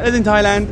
As in Thailand.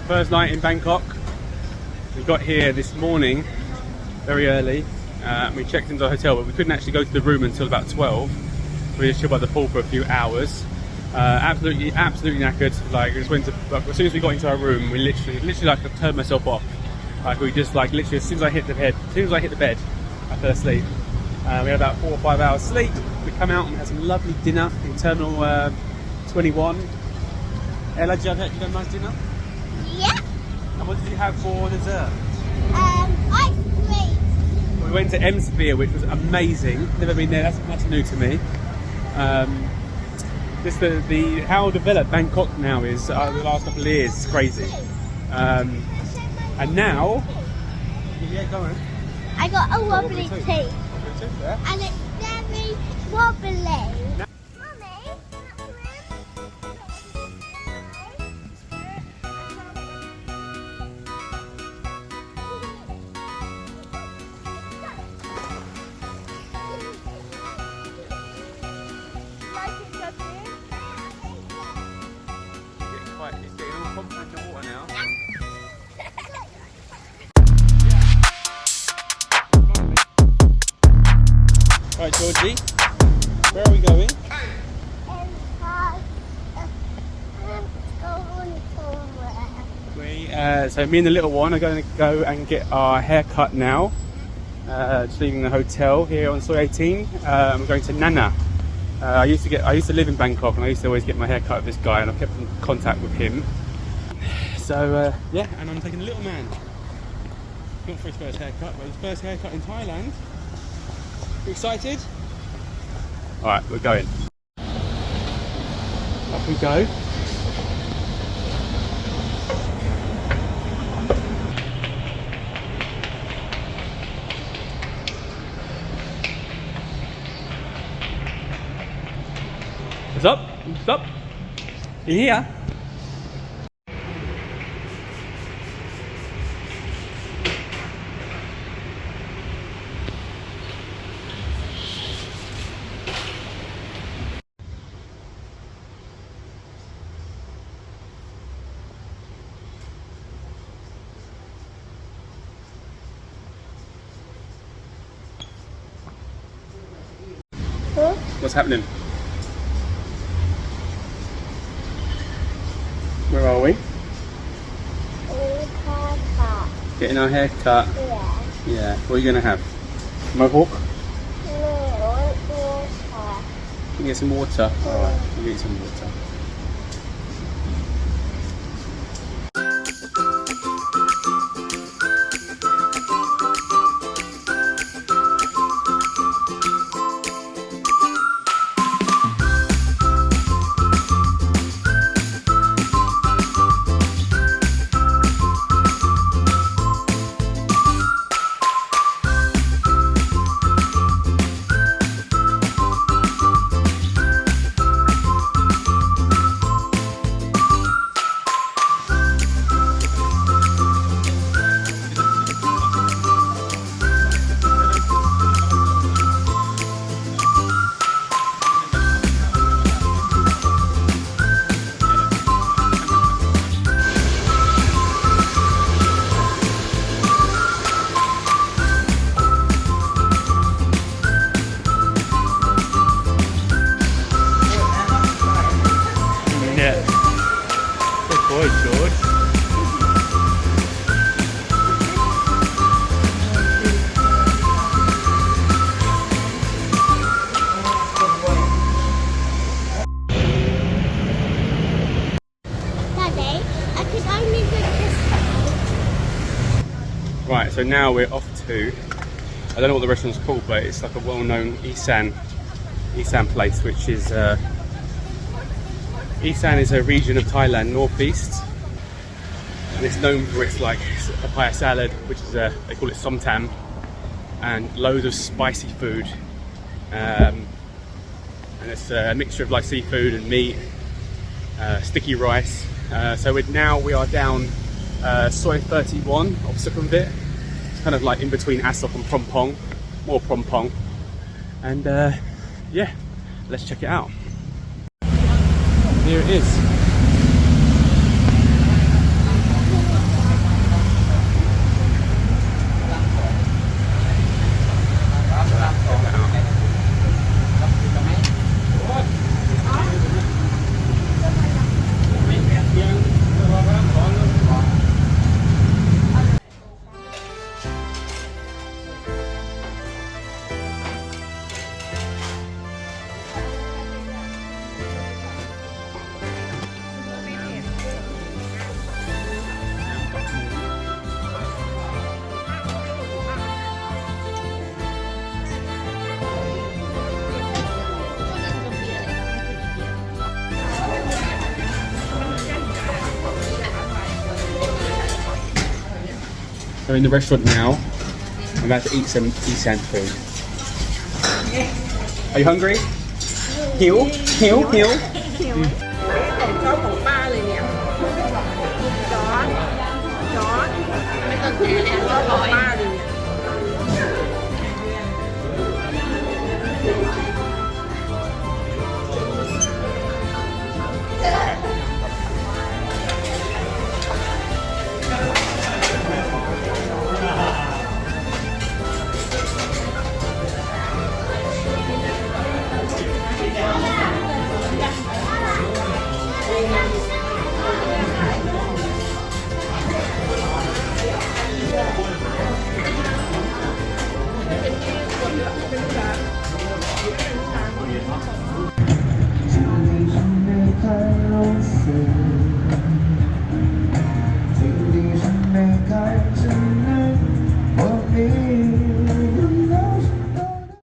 First night in Bangkok. We got here this morning, very early. We checked into the hotel, but we couldn't actually go to the room until about 12. So we just chilled by the pool for a few hours. Absolutely knackered. Like, we just went to, like, as soon as we got into our room, we literally like I turned myself off. Like, we just like literally as soon as I hit the bed, I fell asleep. We had about 4 or 5 hours sleep. We come out and had some lovely dinner in Terminal 21. Ella, did you have a nice dinner? Yeah. And what did you have for dessert? Ice cream. We went to Sphere, which was amazing. Never been there. That's new to me. Just the how developed Bangkok now is. The last couple of years, it's crazy. And now, yeah, go on. I got a wobbly too. tea. Yeah. And it's very wobbly. It's getting all confident in the water now. Right, Georgie, where are we going? So me and the little one are going to go and get our hair cut now. Just leaving the hotel here on Soy 18. We're going to Nana. I used to live in Bangkok, and I used to always get my hair cut with this guy, and I've kept in contact with him. So yeah, and I'm taking the little man. Not for his first haircut, but his first haircut in Thailand. You excited? Alright, we're going. Off we go. What's up? What's up? You here? Huh? What's happening? Where are we? Getting our hair cut. Yeah. Yeah. What are you going to have? Mohawk? No, I want water. You can get some water. Alright, you get some water. So now we're off to, I don't know what the restaurant's called, but it's like a well-known Isaan place, which is Isaan is a region of Thailand, northeast, and it's known for its like papaya salad, which is they call it somtam, and loads of spicy food, and it's a mixture of like seafood and meat, sticky rice. So we are down Soi 31 of Sukhumvit. It's kind of like in between Asok and Prompong, more Prompong, and yeah, let's check it out. Here it is. We're in the restaurant now. I'm about to eat some Isaan food. Are you hungry? Hiếu? Hiếu? Hiếu? Có một ba liền nè. Đó. Đó. Mấy con trẻ em có một ba liền nè.